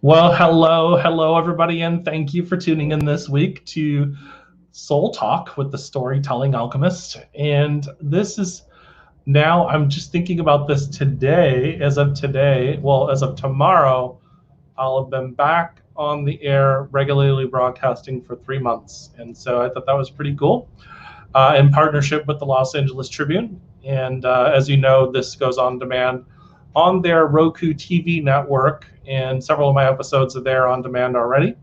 Well, hello, everybody, and thank you for tuning in this week to Soul Talk with the Storytelling Alchemist. And this is now, I'm just thinking about this today. As of tomorrow, I'll have been back on the air regularly broadcasting for 3 months. And so I thought that was pretty cool in partnership with the Los Angeles Tribune. And as you know, this goes on demand on their Roku TV network, and several of my episodes are there on demand already.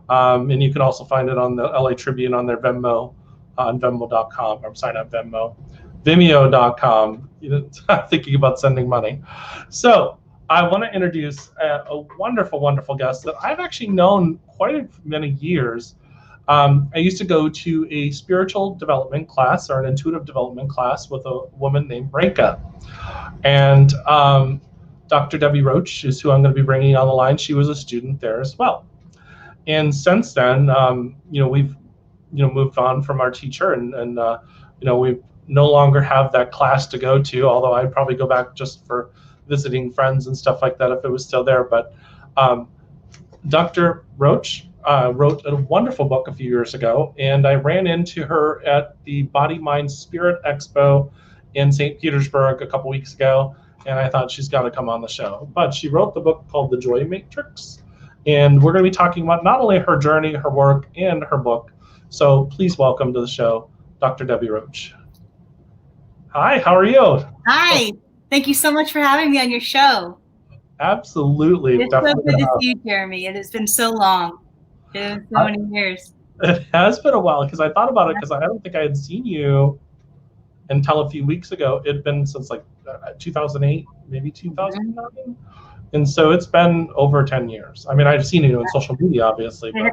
And you can also find it on the LA Tribune on their Venmo, on Venmo.com. I'm sorry, not Venmo, Vimeo.com. Thinking about sending money. So I want to introduce a wonderful, wonderful guest that I've actually known quite many years. I used to go to a spiritual development class or an intuitive development class with a woman named Reka. And Dr. Debbie Roche is who I'm going to be bringing on the line. She was a student there as well. And since then, we've moved on from our teacher, and we no longer have that class to go to, although I'd probably go back just for visiting friends and stuff like that if it was still there. But Dr. Roche wrote a wonderful book a few years ago, and I ran into her at the Body, Mind, Spirit Expo in St. Petersburg a couple weeks ago, and I thought she's got to come on the show. But she wrote the book called The Joy Matrix, and we're going to be talking about not only her journey, her work, and her book. So please welcome to the show, Dr. Debbie Roche. Hi, how are you? Hi, thank you so much for having me on your show. Absolutely. It's so good to see you, Jeremy. It has been so long. It's been so many years. It has been a while, because I thought about it, because I don't think I had seen you until a few weeks ago. It had been since like 2008, maybe 2009. Mm-hmm. And so it's been over 10 years. I mean, I've seen you on social media, obviously. But...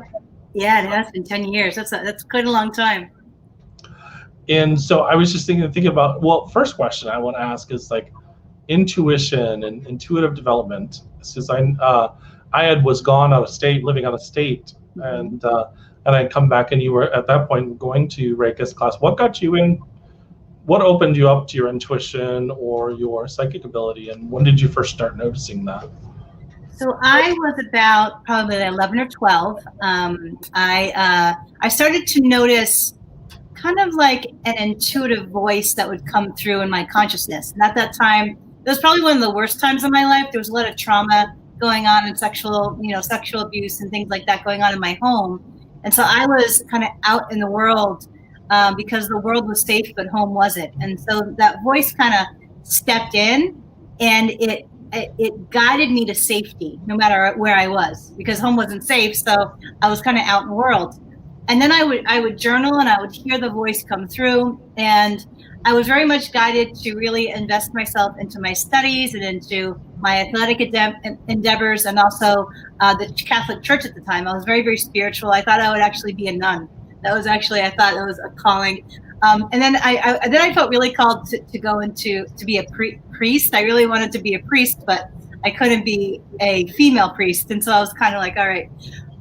Yeah, it has been 10 years. That's quite a long time. And so I was just thinking about, well, first question I want to ask is like intuition and intuitive development. Since I was gone out of state, living out of state, and I'd come back, and you were at that point going to Reika's class. What got you in? What opened you up to your intuition or your psychic ability, and when did you first start noticing that? So I was about probably 11 or 12. I started to notice kind of like an intuitive voice that would come through in my consciousness. And at that time, it was probably one of the worst times of my life. There was a lot of trauma going on, and sexual abuse and things like that going on in my home. And so I was kind of out in the world because the world was safe, but home wasn't. And so that voice kind of stepped in, and it guided me to safety, no matter where I was, because home wasn't safe. So I was kind of out in the world. And then I would journal, and I would hear the voice come through, and I was very much guided to really invest myself into my studies and into my athletic endeavors, and also the Catholic Church at the time. I was very, very spiritual. I thought I would actually be a nun. I thought that was a calling. And then I felt really called to go to be a priest. I really wanted to be a priest, but I couldn't be a female priest. And so I was kind of like, all right.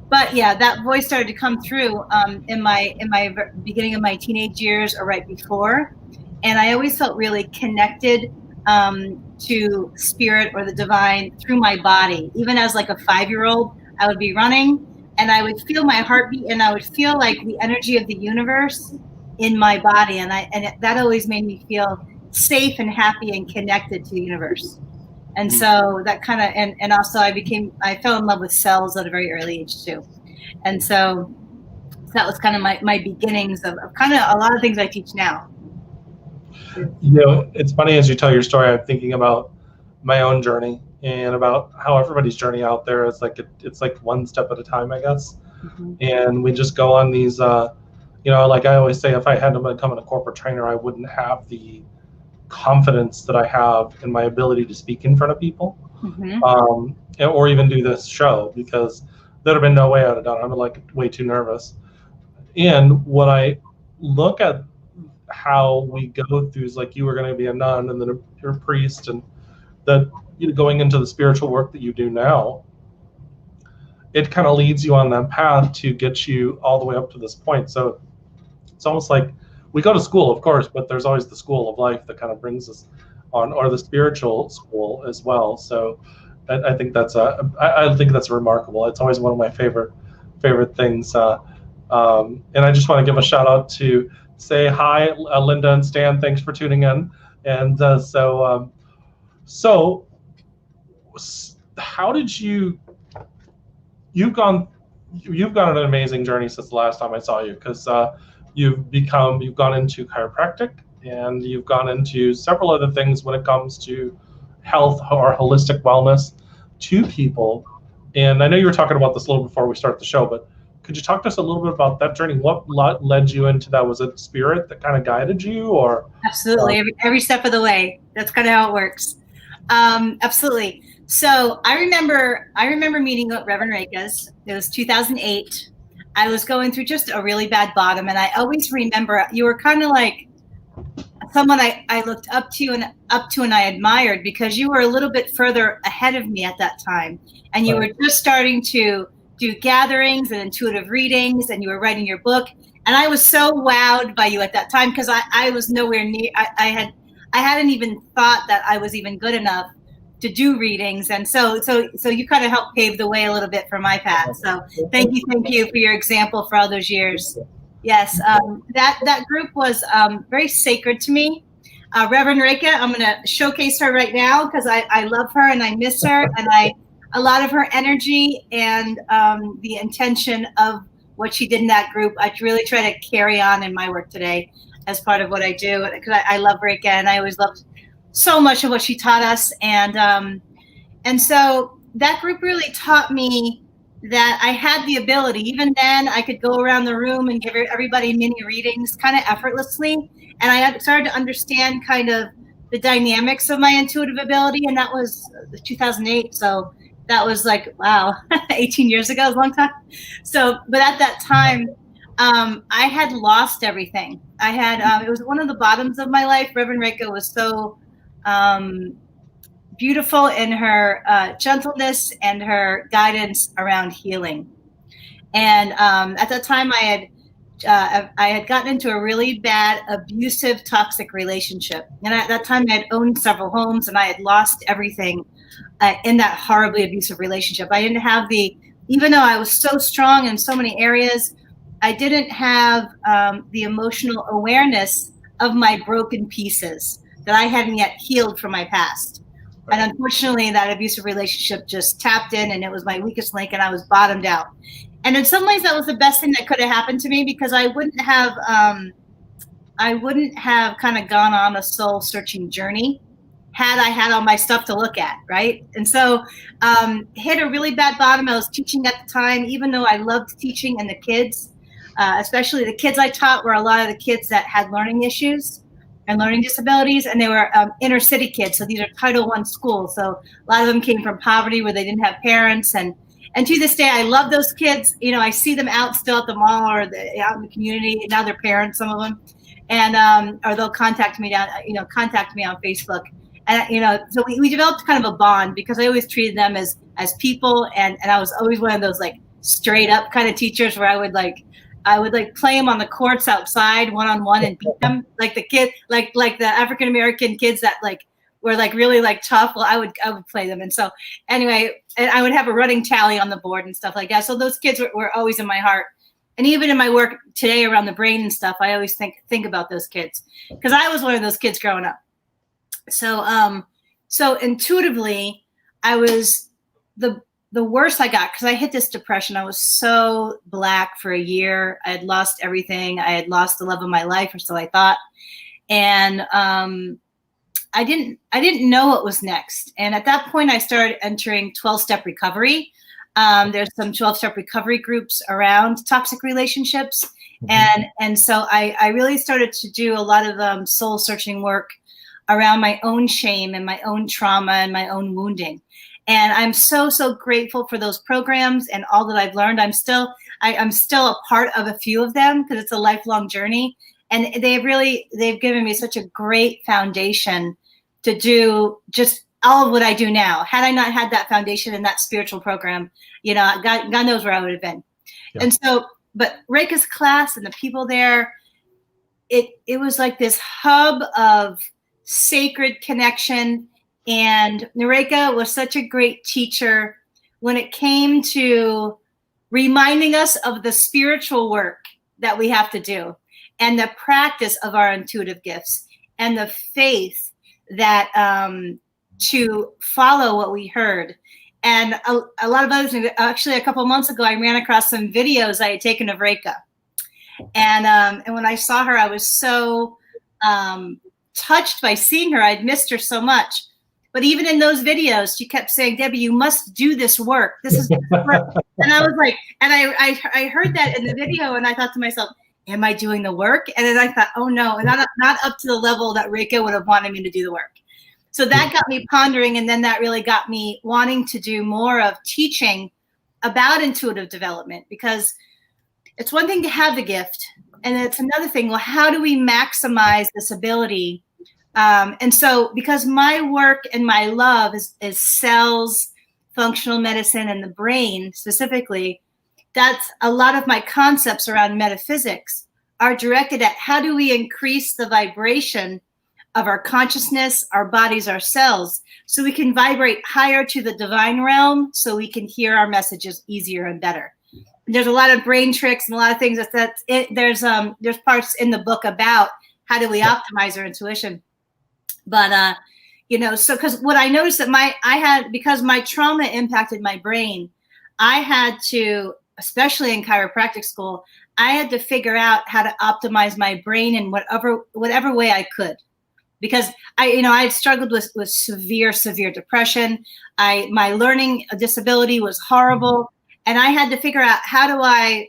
But yeah, that voice started to come through in my beginning of my teenage years, or right before. And I always felt really connected to spirit or the divine through my body. Even as like a 5-year-old, I would be running, and I would feel my heartbeat, and I would feel like the energy of the universe in my body. And that always made me feel safe and happy and connected to the universe. And so that kind of, and also I fell in love with cells at a very early age too. And so that was kind of my beginnings of kind of a lot of things I teach now. It's funny as you tell your story, I'm thinking about my own journey and about how everybody's journey out there is like, it's like one step at a time, I guess. Mm-hmm. And we just go on these, like I always say, if I had to become a corporate trainer, I wouldn't have the confidence that I have in my ability to speak in front of people, mm-hmm. Or even do this show, because there'd have been no way I'd have done it. I'm like way too nervous. And when I look at how we go through, is like you were going to be a nun, and then you're a priest, and that going into the spiritual work that you do now, it kind of leads you on that path to get you all the way up to this point. So it's almost like we go to school, of course, but there's always the school of life that kind of brings us on, or the spiritual school as well. So I think that's I think that's remarkable. It's always one of my favorite things. And I just want to give a shout out to say hi, Linda and Stan. Thanks for tuning in. And so how did you've gone on an amazing journey since the last time I saw you, because you've gone into chiropractic, and you've gone into several other things when it comes to health or holistic wellness to people. And I know you were talking about this a little before we start the show, but could you talk to us a little bit about that journey? What led you into that? Was it spirit that kind of guided you, or? Absolutely, every step of the way. That's kind of how it works. Absolutely. So I remember meeting at Reverend Reika's. It was 2008. I was going through just a really bad bottom, and I always remember you were kind of like someone I looked up to and I admired, because you were a little bit further ahead of me at that time, and you were just starting to do gatherings and intuitive readings, and you were writing your book, and I was so wowed by you at that time, because I was nowhere near. I hadn't even thought that I was even good enough to do readings, and so you kind of helped pave the way a little bit for my path. So thank you for your example for all those years. Yes, that group was very sacred to me. Reverend Reika, I'm going to showcase her right now, because I love her and I miss her, and a lot of her energy and the intention of what she did in that group, I really try to carry on in my work today as part of what I do, because I love Reika, and I always loved so much of what she taught us, and so that group really taught me that I had the ability. Even then, I could go around the room and give everybody mini readings kind of effortlessly, and I started to understand kind of the dynamics of my intuitive ability, and that was 2008. So that was like, wow, 18 years ago, a long time. So, but at that time, I had lost everything. I had, it was one of the bottoms of my life. Reverend Reika was so beautiful in her gentleness and her guidance around healing. And at that time, I had gotten into a really bad, abusive, toxic relationship. And at that time, I had owned several homes, and I had lost everything in that horribly abusive relationship. I didn't have even though I was so strong in so many areas, I didn't have the emotional awareness of my broken pieces that I hadn't yet healed from my past. And unfortunately, that abusive relationship just tapped in, and it was my weakest link, and I was bottomed out. And in some ways, that was the best thing that could have happened to me, because I wouldn't have kind of gone on a soul searching journey had I had all my stuff to look at, right? And so hit a really bad bottom. I was teaching at the time, even though I loved teaching, and the kids, especially the kids I taught, were a lot of the kids that had learning issues and learning disabilities, and they were inner city kids. So these are Title I schools. So a lot of them came from poverty where they didn't have parents. And to this day, I love those kids. You know, I see them out still at the mall or out in the community. Now they're parents, some of them, and or they'll contact me on Facebook. And so we developed kind of a bond, because I always treated them as people, and I was always one of those like straight up kind of teachers where I would play them on the courts outside one-on-one and beat them, like the kid, like the African American kids that like were like really like tough. Well, I would play them, and so anyway, and I would have a running tally on the board and stuff like that. So those kids were always in my heart, and even in my work today around the brain and stuff, I always think about those kids, because I was one of those kids growing up. So intuitively, I was the worst I got, because I hit this depression. I was so black for a year. I had lost everything. I had lost the love of my life, or so I thought. And I didn't know what was next. And at that point, I started entering 12-step recovery. There's some 12-step recovery groups around toxic relationships. Mm-hmm. And so I really started to do a lot of soul searching work around my own shame and my own trauma and my own wounding. And I'm so grateful for those programs and all that I've learned. I'm still a part of a few of them, because it's a lifelong journey. And they've given me such a great foundation to do just all of what I do now. Had I not had that foundation in that spiritual program, God knows where I would have been. Yeah. And so, but Reika's class and the people there, it was like this hub of sacred connection And Nareka was such a great teacher when it came to reminding us of the spiritual work that we have to do and the practice of our intuitive gifts and the faith that to follow what we heard. And a lot of other things. Actually, a couple of months ago, I ran across some videos I had taken of Reka. And when I saw her, I was so touched by seeing her. I'd missed her so much. But even in those videos, she kept saying, Debbie, you must do this work. This is work. And I was like, and I heard that in the video, and I thought to myself, am I doing the work? And then I thought, oh no, not up to the level that Reka would have wanted me to do the work. So that got me pondering, and then that really got me wanting to do more of teaching about intuitive development, because it's one thing to have the gift, and it's another thing, well, how do we maximize this ability? And so because my work and my love is cells, functional medicine, and the brain specifically, that's a lot of my concepts around metaphysics are directed at how do we increase the vibration of our consciousness, our bodies, our cells, so we can vibrate higher to the divine realm, so we can hear our messages easier and better. There's a lot of brain tricks and a lot of things there's parts in the book about how do we optimize our intuition. But so because what I noticed that because my trauma impacted my brain, I had to, especially in chiropractic school, I had to figure out how to optimize my brain in whatever way I could. Because I had struggled with severe depression. My learning disability was horrible. And I had to figure out, how do I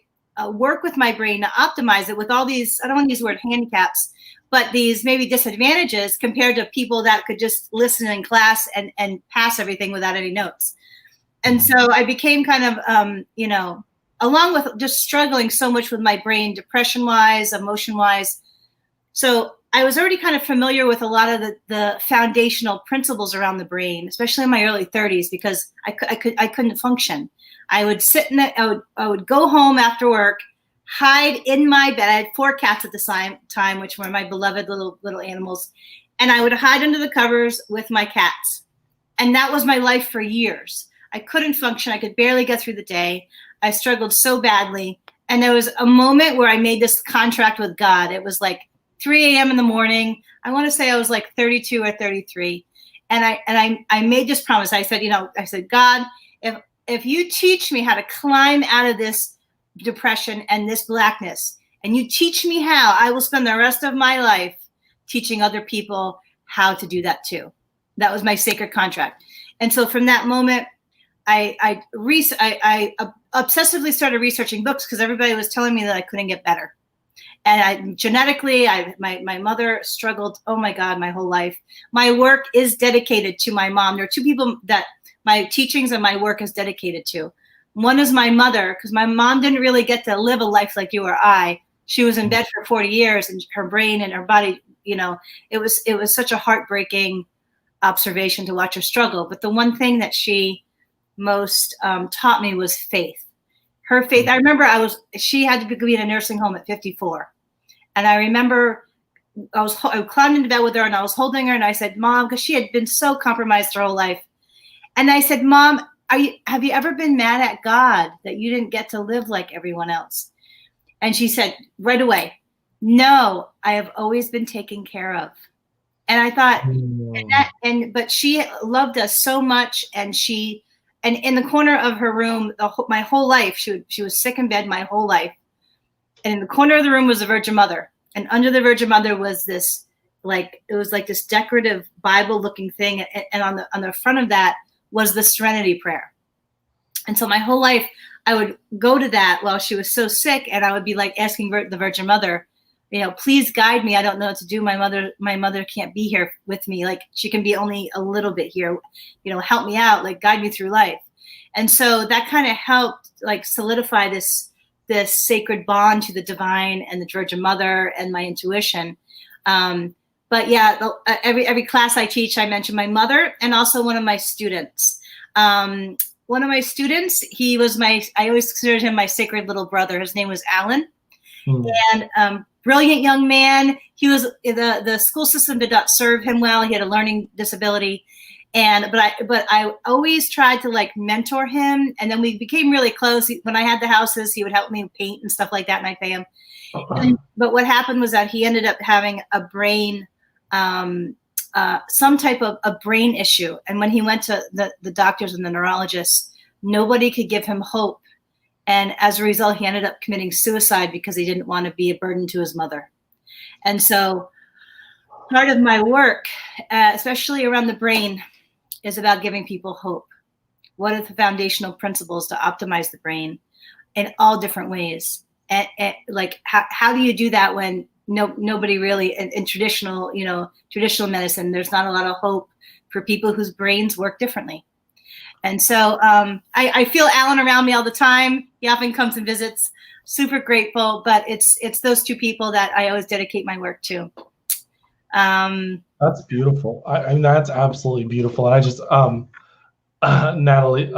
work with my brain to optimize it with all these, I don't want to use the word handicaps, but these maybe disadvantages compared to people that could just listen in class and pass everything without any notes. And so I became kind of, along with just struggling so much with my brain, depression-wise, emotion-wise. So I was already kind of familiar with a lot of the foundational principles around the brain, especially in my early 30s, because I couldn't function. I would sit I would go home after work, hide in my bed. I had 4 cats at the time, which were my beloved little animals. And I would hide under the covers with my cats. And that was my life for years. I couldn't function. I could barely get through the day. I struggled so badly. And there was a moment where I made this contract with God. It was like 3 a.m. in the morning. I want to say I was like 32 or 33. And I made this promise. I said, God, if you teach me how to climb out of this depression and this blackness, and you teach me how, I will spend the rest of my life teaching other people how to do that too. That was my sacred contract. And so from that moment, I obsessively started researching books, because everybody was telling me that I couldn't get better. And genetically, my mother struggled, oh my God, my whole life. My work is dedicated to my mom. There are 2 people that my teachings and my work is dedicated to. One is my mother, because my mom didn't really get to live a life like you or I. She was in bed for 40 years, and her brain and her body, it was such a heartbreaking observation to watch her struggle. But the one thing that she most taught me was faith. Her faith. I remember she had to be in a nursing home at 54. And I remember I climbed into bed with her, and I was holding her, and I said, Mom, because she had been so compromised her whole life. And I said, Mom, have you ever been mad at God that you didn't get to live like everyone else? And she said right away, no, I have always been taken care of. And I thought, but she loved us so much. And in the corner of her room, my whole life, she was sick in bed my whole life. And in the corner of the room was the Virgin Mother. And under the Virgin Mother was this, it was like this decorative Bible looking thing. And on the front of that was the Serenity Prayer. And so my whole life, I would go to that while she was so sick, and I would be asking the Virgin Mother, please guide me. I don't know what to do. My mother can't be here with me. She can be only a little bit here. Help me out. Guide me through life. And so that kind of helped solidify this sacred bond to the divine and the Virgin Mother and my intuition. But yeah, every class I teach, I mention my mother and also one of my students. One of my students, I always considered him my sacred little brother. His name was Alan. And brilliant young man. He was, the school system did not serve him well. He had a learning disability. But I always tried to like mentor him, and then we became really close. When I had the houses, he would help me paint and stuff like that, and I pay him. But what happened was that he ended up having a brain, some type of a brain issue. And when he went to the doctors and the neurologists, nobody could give him hope. And as a result, he ended up committing suicide because he didn't want to be a burden to his mother. And so part of my work, especially around the brain, is about giving people hope. What are the foundational principles to optimize the brain in all different ways? And like, how do you do that when nobody really in traditional medicine, there's not a lot of hope for people whose brains work differently. And so I feel Alan around me all the time. He often comes and visits. Super grateful, but it's those two people that I always dedicate my work to. That's beautiful. I mean, that's absolutely beautiful. And I just, Natalie,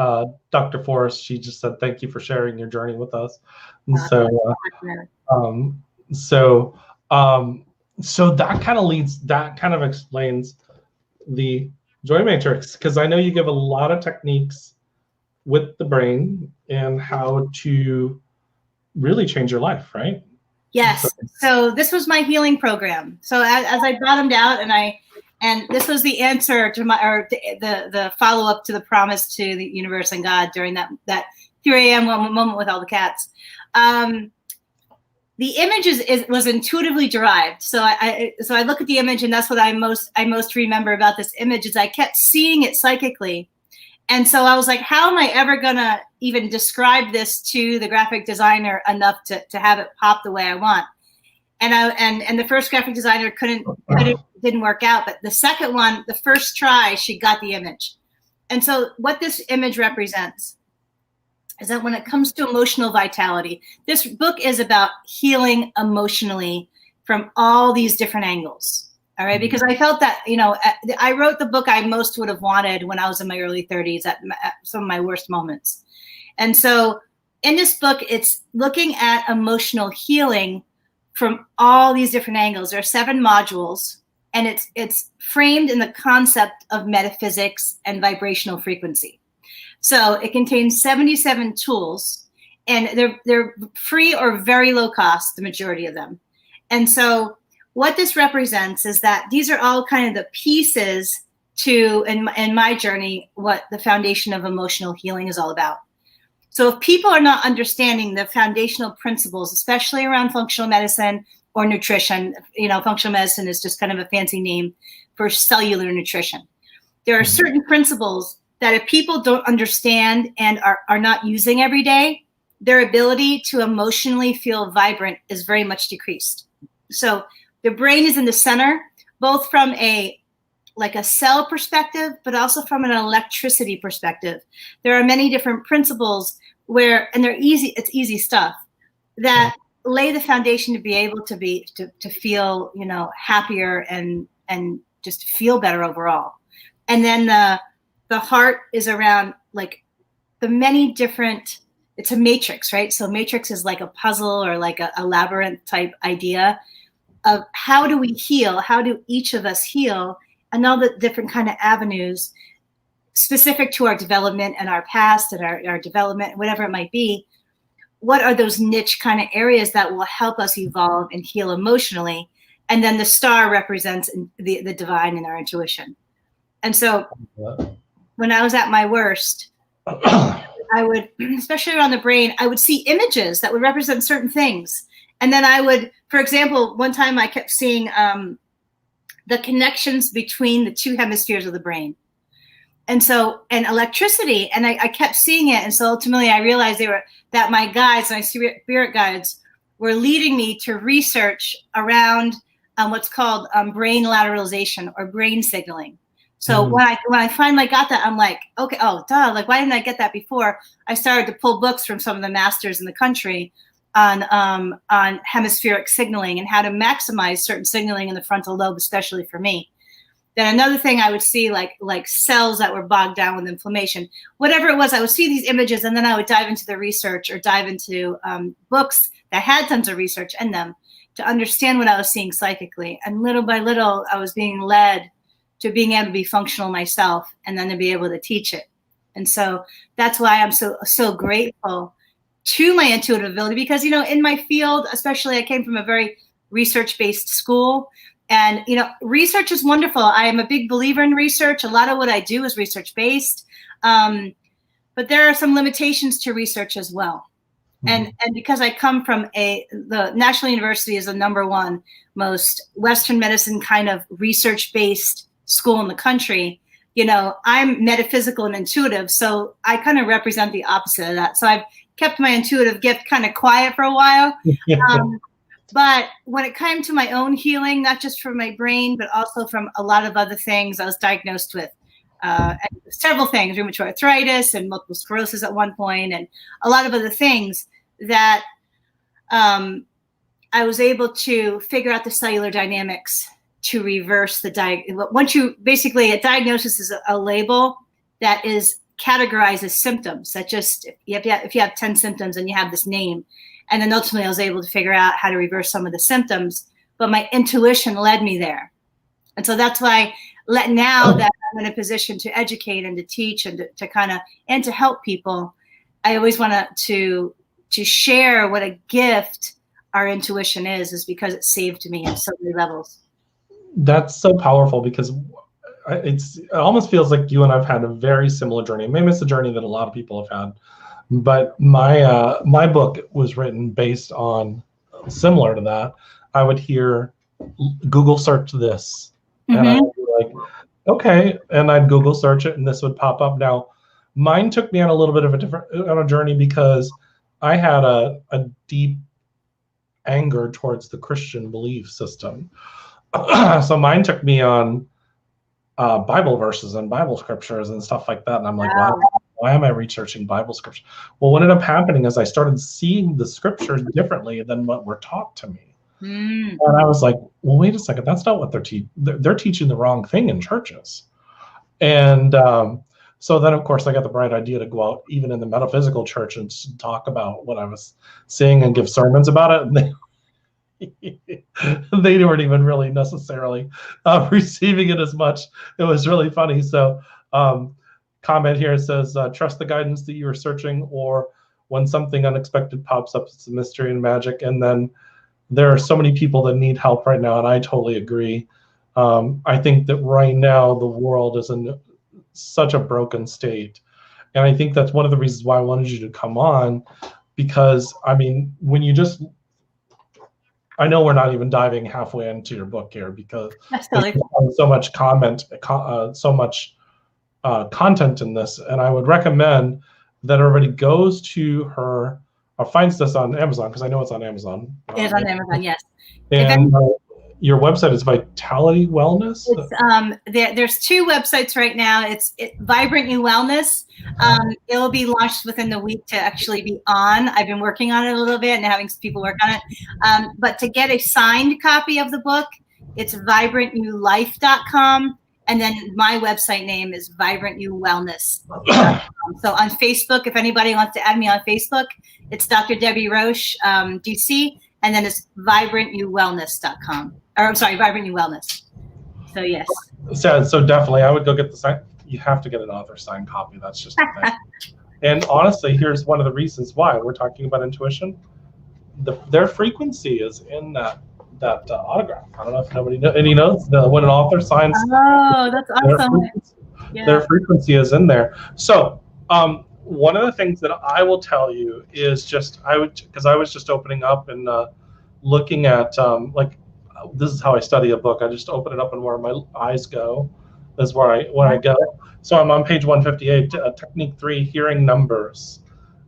Dr. Forrest, she just said, thank you for sharing your journey with us. And so that kind of explains the Joy Matrix, because I know you give a lot of techniques with the brain and how to really change your life, right? Yes. So this was my healing program. So as I bottomed out, and this was the answer to the follow up to the promise to the universe and God during that 3 a.m. moment with all the cats. The image was intuitively derived. So I look at the image, and that's what I most remember about this image is I kept seeing it psychically. And so I was like, how am I ever gonna even describe this to the graphic designer enough to have it pop the way I want? And the first graphic designer didn't work out, but the second one, the first try, she got the image. And so what this image represents is that when it comes to emotional vitality, this book is about healing emotionally from all these different angles. All right, because I felt that, I wrote the book I most would have wanted when I was in my early 30s at some of my worst moments. And so in this book, it's looking at emotional healing from all these different angles. There are 7 modules, and it's framed in the concept of metaphysics and vibrational frequency. So it contains 77 tools, and they're free or very low cost, the majority of them. And so what this represents is that these are all kind of the pieces to, in my journey, what the foundation of emotional healing is all about. So if people are not understanding the foundational principles, especially around functional medicine or nutrition, functional medicine is just kind of a fancy name for cellular nutrition. There are certain principles that if people don't understand and are not using every day, their ability to emotionally feel vibrant is very much decreased. So the brain is in the center, both from a cell perspective, but also from an electricity perspective. There are many different principles and they're easy, it's easy stuff that lay the foundation to be able to feel, happier and just feel better overall. And then the heart is around like the many different, it's a matrix, right? So matrix is like a puzzle or like a labyrinth type idea of how do we heal? How do each of us heal? And all the different kind of avenues specific to our development and our past and our development, whatever it might be. What are those niche kind of areas that will help us evolve and heal emotionally? And then the star represents the divine and our intuition. And so when I was at my worst, I would, especially around the brain, I would see images that would represent certain things. And then I would, for example, one time I kept seeing the connections between the 2 hemispheres of the brain. And electricity, and I kept seeing it. And so ultimately I realized that my guides, my spirit guides, were leading me to research around what's called brain lateralization or brain signaling. So when I finally got that, I'm like, okay, oh, duh, like, why didn't I get that before? I started to pull books from some of the masters in the country on hemispheric signaling and how to maximize certain signaling in the frontal lobe, especially for me. Then another thing I would see, like cells that were bogged down with inflammation, whatever it was, I would see these images, and then I would dive into the research or dive into books that had tons of research in them to understand what I was seeing psychically. And little by little, I was being led to being able to be functional myself and then to be able to teach it. And so that's why I'm so grateful to my intuitive ability, because, in my field, especially, I came from a very research-based school. And, research is wonderful. I am a big believer in research. A lot of what I do is research-based. But there are some limitations to research as well. And because I come from the National University is the #1 most Western medicine kind of research-based school in the country, I'm metaphysical and intuitive. So I kind of represent the opposite of that. So I've kept my intuitive gift kind of quiet for a while. But when it came to my own healing, not just from my brain, but also from a lot of other things, I was diagnosed with several things, rheumatoid arthritis and multiple sclerosis at one point, and a lot of other things that I was able to figure out the cellular dynamics to reverse once you basically, a diagnosis is a label that is categorized as symptoms. That just, if you have 10 symptoms and you have this name, and then ultimately I was able to figure out how to reverse some of the symptoms, but my intuition led me there. And so that's why now that I'm in a position to educate and to teach and to kind of, and to help people, I always want to share what a gift our intuition is because it saved me on so many levels. That's so powerful, because it almost feels like you and I've had a very similar journey. Maybe it's a journey that a lot of people have had, but my book was written based on similar to that. I would hear Google search this, and I would be like, okay, and I'd Google search it, and this would pop up. Now, mine took me on a little bit of a journey, because I had a deep anger towards the Christian belief system. So mine took me on Bible verses and Bible scriptures and stuff like that. And I'm like, why am I researching Bible scripture? Well, what ended up happening is I started seeing the scriptures differently than what were taught to me. And I was like, well, wait a second, that's not what they're teaching. They're teaching the wrong thing in churches. And so then, of course, I got the bright idea to go out even in the metaphysical church and talk about what I was seeing and give sermons about it. And they weren't even really necessarily receiving it as much. It was really funny. So comment here says, trust the guidance that you are searching, or when something unexpected pops up, it's a mystery and magic. And then there are so many people that need help right now, and I totally agree. I think that right now the world is in such a broken state. And I think that's one of the reasons why I wanted you to come on, because, I mean, when you just, I know we're not even diving halfway into your book here, because there's so much content in this, and I would recommend that everybody goes to her or finds this on Amazon, because I know it's on Amazon. It is on Amazon, yes. And your website is Vitality Wellness? It's, there's 2 websites right now. It's Vibrant You Wellness. It'll be launched within the week to actually be on. I've been working on it a little bit and having people work on it. But to get a signed copy of the book, it's vibrantyoulife.com. And then my website name is Vibrant You Wellness. So on Facebook, if anybody wants to add me on Facebook, it's Dr. Debbie Roche, DC, and then it's vibrantyouwellness.com. Or I'm sorry, Vibrant You Wellness. So yes. So definitely, I would go get the sign. You have to get an author signed copy. That's just the thing. And honestly, here's one of the reasons why we're talking about intuition. Their frequency is in that autograph. I don't know if nobody knows. Any knows when an author signs? Oh, that's awesome. Their frequency is in there. So one of the things that I will tell you is because I was just opening up and looking at this is how I study a book. I just open it up, and where my eyes go is where I go. So I'm on page 158, technique 3, hearing numbers.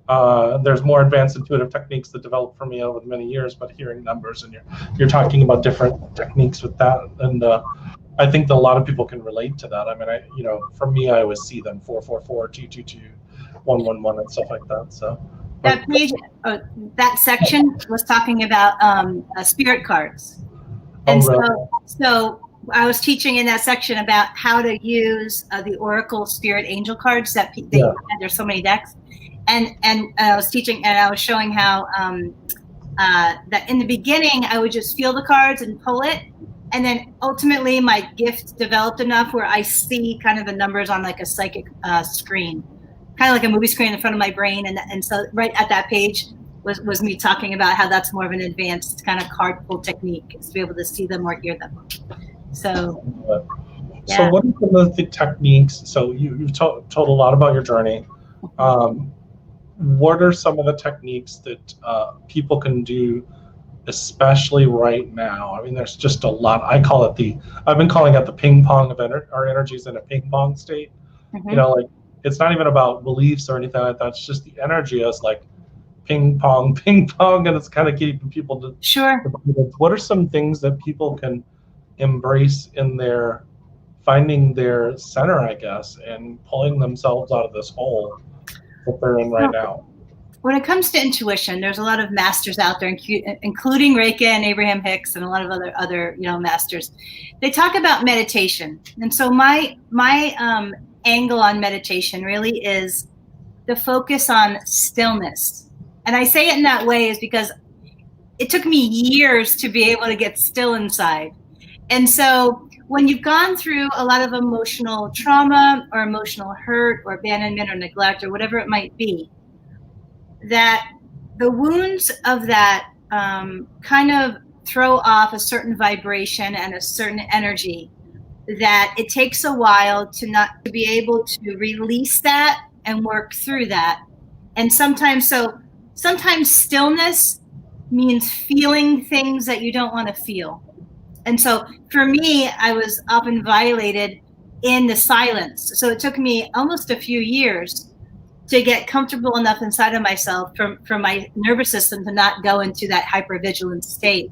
There's more advanced intuitive techniques that developed for me over many years, but hearing numbers, and you're talking about different techniques with that, and I think that a lot of people can relate to that. I mean, for me, I always see them 444, 222, 111, and stuff like that. So that page, that section was talking about spirit cards, and so I was teaching in that section about how to use the Oracle Spirit Angel cards that there's so many decks. And I was teaching, and I was showing how that in the beginning I would just feel the cards and pull it, And then ultimately my gift developed enough where I see kind of the numbers on like a psychic screen, kind of like a movie screen in front of my brain. And so right at that page was me talking about how that's more of an advanced kind of card pull technique, is to be able to see them or hear them. So, yeah. So what are some of the techniques? So you've told a lot about your journey. What are some of the techniques that people can do, especially right now? I mean, there's just a lot. I've been calling it the ping pong of our energies in a ping pong state. Mm-hmm. You know, like it's not even about beliefs or anything like that. It's just the energy is like ping pong, and it's kind of keeping people to. Sure. What are some things that people can embrace in their finding their center, I guess, and pulling themselves out of this hole that they're in right now? When it comes to intuition, there's a lot of masters out there, including Reiki and Abraham Hicks and a lot of other masters. They talk about meditation, and so my angle on meditation really is the focus on stillness. And I say it in that way is because it took me years to be able to get still inside. And so when you've gone through a lot of emotional trauma or emotional hurt or abandonment or neglect or whatever it might be, that the wounds of that kind of throw off a certain vibration and a certain energy that it takes a while to be able to release that and work through that. And sometimes stillness means feeling things that you don't want to feel. And so for me, I was often violated in the silence. So it took me almost a few years to get comfortable enough inside of myself for my nervous system to not go into that hypervigilant state.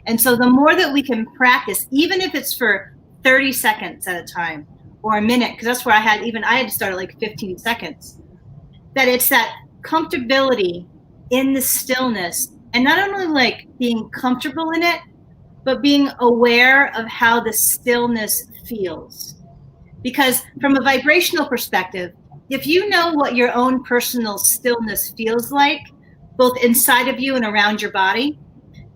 And so the more that we can practice, even if it's for 30 seconds at a time or a minute, because that's where I had to start at like 15 seconds, that it's that comfortability in the stillness, and not only like being comfortable in it, but being aware of how the stillness feels. Because from a vibrational perspective, if you know what your own personal stillness feels like, both inside of you and around your body,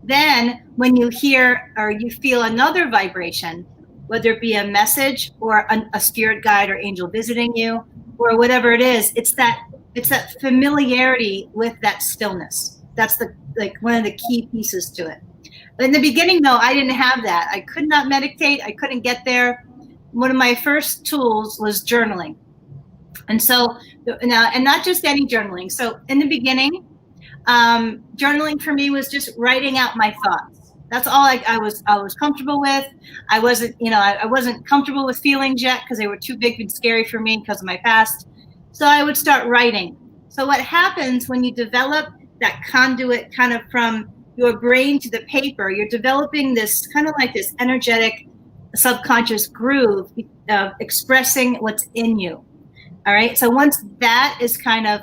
then when you hear or you feel another vibration, whether it be a message or a spirit guide or angel visiting you or whatever it is, it's that familiarity with that stillness. That's one of the key pieces to it. But in the beginning, though, I didn't have that. I could not meditate. I couldn't get there. One of my first tools was journaling. And so now, and not just any journaling. So in the beginning, journaling for me was just writing out my thoughts. That's all I was comfortable with. I wasn't comfortable with feelings yet because they were too big and scary for me because of my past. So I would start writing. So what happens when you develop that conduit kind of from your brain to the paper, you're developing this kind of like this energetic subconscious groove of expressing what's in you. All right. So once that is kind of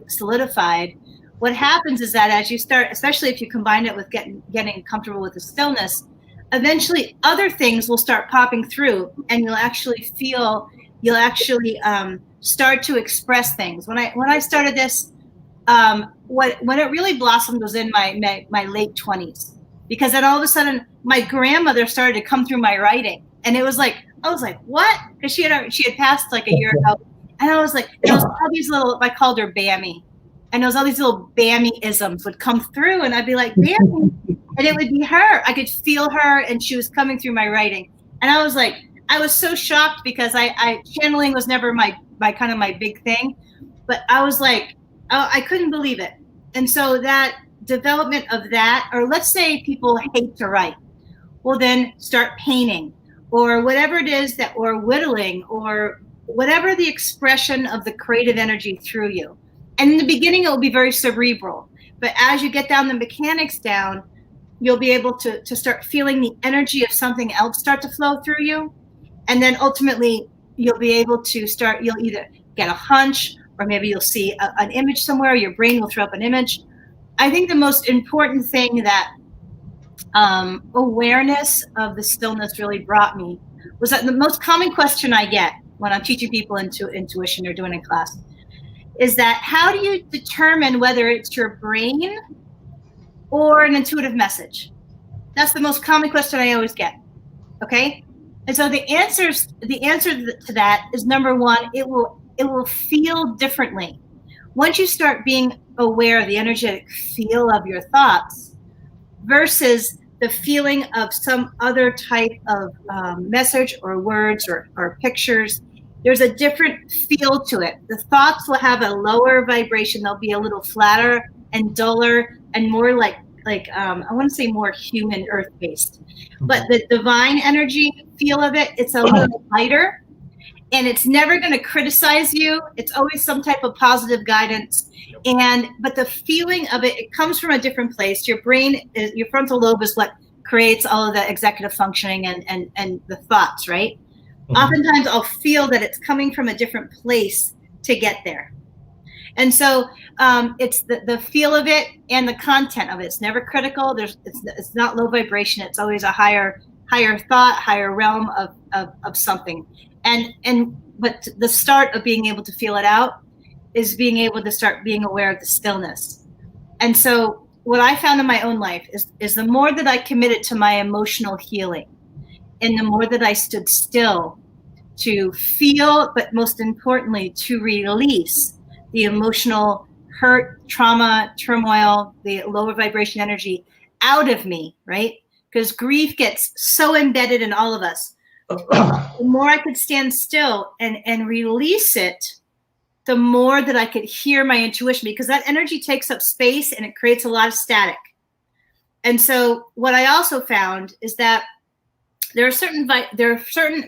solidified, what happens is that as you start, especially if you combine it with getting comfortable with the stillness, eventually other things will start popping through, and you'll actually start to express things. When I started this, when it really blossomed was in my late 20s, because then all of a sudden my grandmother started to come through my writing, and it was like, I was like, what? Because she had passed like a year ago, and I was like, there was all these little, I called her Bammy, and there was all these little Bammy-isms would come through, and I'd be like, Bammy, and it would be her. I could feel her, and she was coming through my writing, and I was like, I was so shocked because I channeling was never my kind of my big thing, but I was like, I couldn't believe it. And so that development of that, or let's say people hate to write, well then start painting or whatever it is or whittling or whatever the expression of the creative energy through you. And in the beginning, it will be very cerebral, but as you get down the mechanics down, you'll be able to start feeling the energy of something else start to flow through you. And then ultimately you'll be able to you'll either get a hunch, or maybe you'll see an image somewhere, your brain will throw up an image. I think the most important thing that awareness of the stillness really brought me was that the most common question I get when I'm teaching people into intuition or doing a class is that, how do you determine whether it's your brain or an intuitive message? That's the most common question I always get. Okay. And so the answer to that is, number one, it will feel differently. Once you start being aware of the energetic feel of your thoughts versus the feeling of some other type of message or words or pictures, there's a different feel to it. The thoughts will have a lower vibration. They'll be a little flatter and duller and more like I want to say more human earth based. But the divine energy feel of it, it's a little lighter, and it's never going to criticize you. It's always some type of positive guidance. But the feeling of it comes from a different place. Your brain, your frontal lobe is what creates all of the executive functioning and the thoughts, right? Mm-hmm. Oftentimes I'll feel that it's coming from a different place to get there. And so it's the feel of it and the content of it. It's never critical. It's not low vibration. It's always a higher thought, higher realm of something. But the start of being able to feel it out is being able to start being aware of the stillness. And so what I found in my own life is the more that I committed to my emotional healing, and the more that I stood still to feel, but most importantly, to release the emotional hurt, trauma, turmoil, the lower vibration energy out of me, right? Because grief gets so embedded in all of us. The more I could stand still and release it, the more that I could hear my intuition, because that energy takes up space and it creates a lot of static. And so what I also found is that there are certain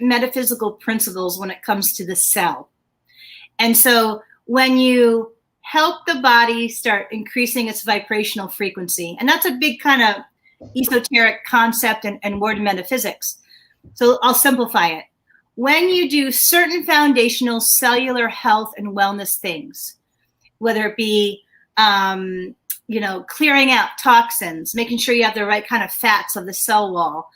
metaphysical principles when it comes to the cell. And so when you help the body start increasing its vibrational frequency, and that's a big kind of esoteric concept and word in metaphysics. So I'll simplify it. When you do certain foundational cellular health and wellness things, whether it be, clearing out toxins, making sure you have the right kind of fats of the cell wall,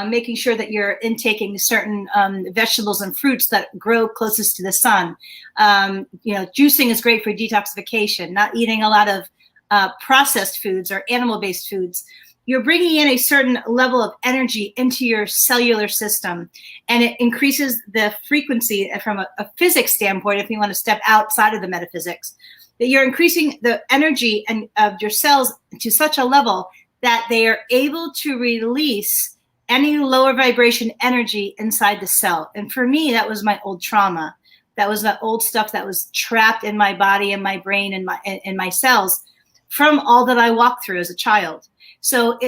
making sure that you're intaking certain vegetables and fruits that grow closest to the sun. Juicing is great for detoxification, not eating a lot of processed foods or animal-based foods. You're bringing in a certain level of energy into your cellular system, and it increases the frequency from a physics standpoint, if you want to step outside of the metaphysics, that you're increasing the energy of your cells to such a level that they are able to release any lower vibration energy inside the cell. And for me, that was my old trauma. That was the old stuff that was trapped in my body and my brain and my cells from all that I walked through as a child. So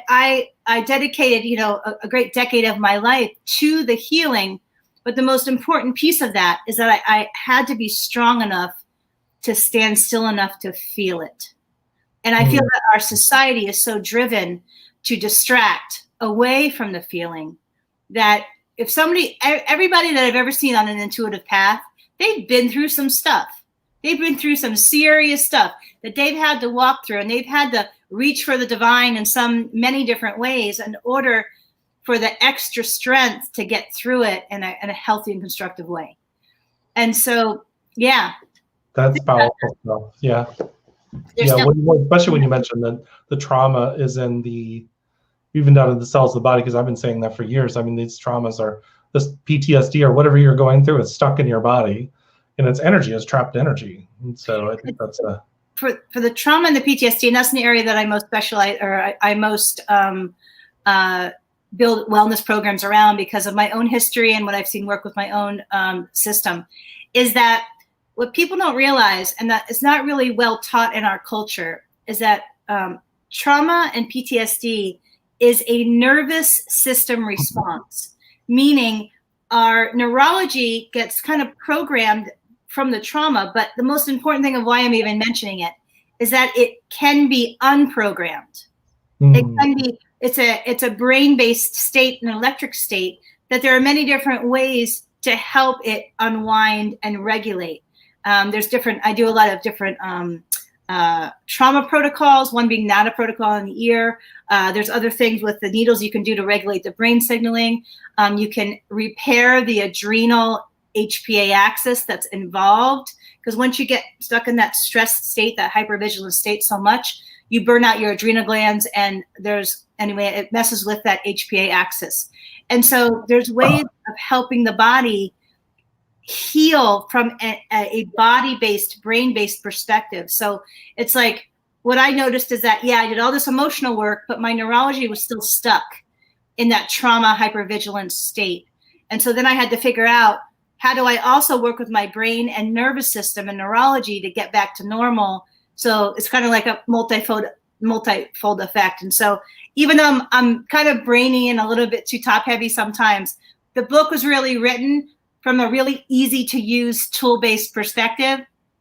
I dedicated, a great decade of my life to the healing. But the most important piece of that is that I had to be strong enough to stand still enough to feel it. And I feel that our society is so driven to distract away from the feeling that if everybody that I've ever seen on an intuitive path, they've been through some stuff. They've been through some serious stuff that they've had to walk through, and they've had to reach for the divine in many different ways in order for the extra strength to get through it in a healthy and constructive way. And so, yeah. That's powerful stuff. Yeah. Especially when you mentioned that the trauma is even down in the cells of the body, because I've been saying that for years. I mean, these traumas are, this PTSD or whatever you're going through, it's stuck in your body, and it's energy, it's trapped energy. And so I think that's for the trauma and the PTSD, and that's an area that I most specialize, or I most build wellness programs around because of my own history and what I've seen work with my own system, is that what people don't realize, and that it's not really well taught in our culture, is that trauma and PTSD is a nervous system response, meaning our neurology gets kind of programmed from the trauma. But the most important thing of why I'm even mentioning it is that it can be unprogrammed. It can be, it's a brain-based state, an electric state, that there are many different ways to help it unwind and regulate. I do a lot of different trauma protocols, one being NADA protocol in the ear. There's other things with the needles you can do to regulate the brain signaling. You can repair the adrenal HPA axis that's involved, because once you get stuck in that stressed state, that hypervigilant state so much, you burn out your adrenal glands, and it messes with that HPA axis. And so there's ways of helping the body heal from a body-based, brain-based perspective. So it's like, what I noticed is that, I did all this emotional work, but my neurology was still stuck in that trauma hypervigilance state. And so then I had to figure out, how do I also work with my brain and nervous system and neurology to get back to normal? So it's kind of like a multifold effect. And so even though I'm kind of brainy and a little bit too top heavy sometimes, the book was really written from a really easy to use tool-based perspective.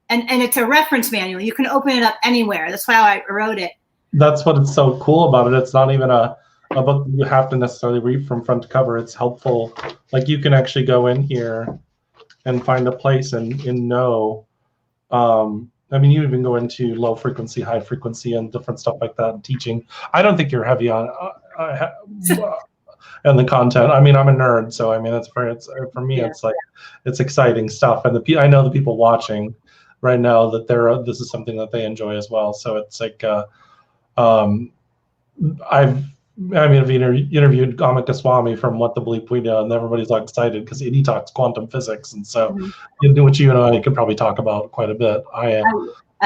And it's a reference manual. You can open it up anywhere. That's why I wrote it. That's what is so cool about it. It's not even a book you have to necessarily read from front to cover. It's helpful. Like, you can actually go in here and find a place and know. I mean, you even go into low frequency, high frequency, and different stuff like that. And teaching. I don't think you're heavy on and the content. I mean, I'm a nerd, so I mean, it's for me. It's like, it's exciting stuff, and I know the people watching right now that this is something that they enjoy as well. So it's like, I've interviewed Amit Goswami from What the Bleep We Know, and everybody's all excited because he talks quantum physics, and so which you and I could probably talk about quite a bit. I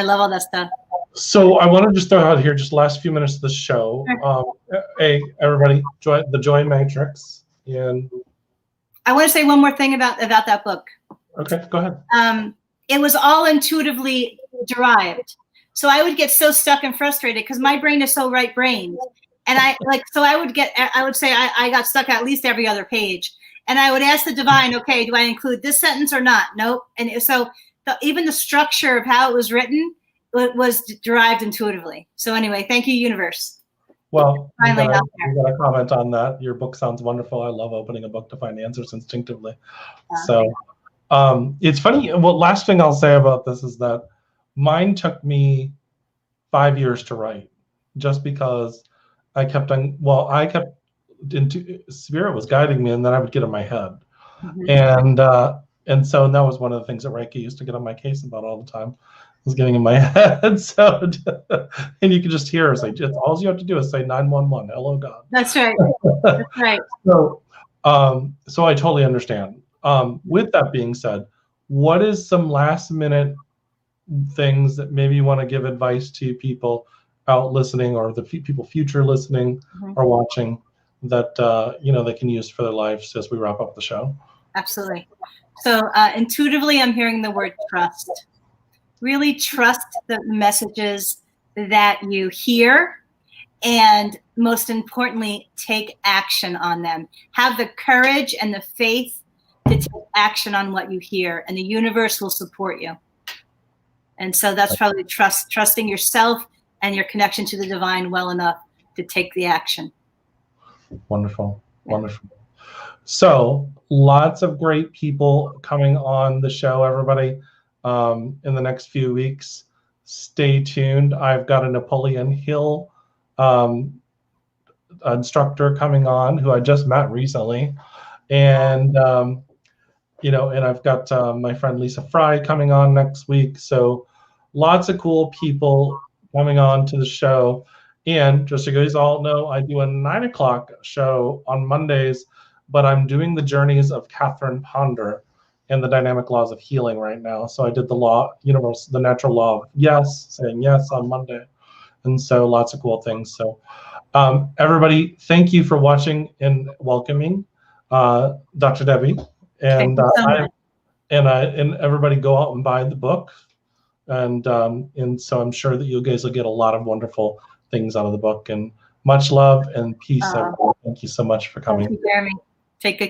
love all that stuff. So I want to just throw out here just the last few minutes of the show. Hey, everybody, join the Joy Matrix. And I want to say one more thing about that book. Okay, go ahead. It was all intuitively derived. So I would get so stuck and frustrated because my brain is so right-brained. And I would say I got stuck at least every other page. And I would ask the divine, okay, do I include this sentence or not? Nope. And so even the structure of how it was written was derived intuitively. So anyway, thank you, universe. Well, you got a comment on that. Your book sounds wonderful. I love opening a book to find answers instinctively. So it's funny. Well, last thing I'll say about this is that mine took me 5 years to write, just because Spirit was guiding me, and then I would get in my head. And so that was one of the things that Reiki used to get on my case about all the time, was getting in my head. So, and you can just hear her say, just all you have to do is say 911, hello God. That's right. That's right. So I totally understand. With that being said, what is some last minute things that maybe you want to give advice to people out listening, or the people future listening or watching, that they can use for their lives as we wrap up the show? Absolutely. So intuitively, I'm hearing the word trust. Really trust the messages that you hear, and most importantly, take action on them. Have the courage and the faith to take action on what you hear, and the universe will support you. And so that's probably trusting yourself and your connection to the divine well enough to take the action. Wonderful. Wonderful. So lots of great people coming on the show, everybody, in the next few weeks. Stay tuned. I've got a Napoleon Hill instructor coming on who I just met recently. And, and I've got my friend Lisa Fry coming on next week. So lots of cool people coming on to the show. And just so you guys all know, I do a 9 o'clock show on Mondays, but I'm doing the journeys of Catherine Ponder and the dynamic laws of healing right now. So I did the natural law of yes, saying yes on Monday. And so lots of cool things. So everybody, thank you for watching and welcoming Dr. Debbie. And and everybody go out and buy the book. And so I'm sure that you guys will get a lot of wonderful things out of the book. And much love and peace. Thank you so much for coming. Thank you, Jeremy. Take good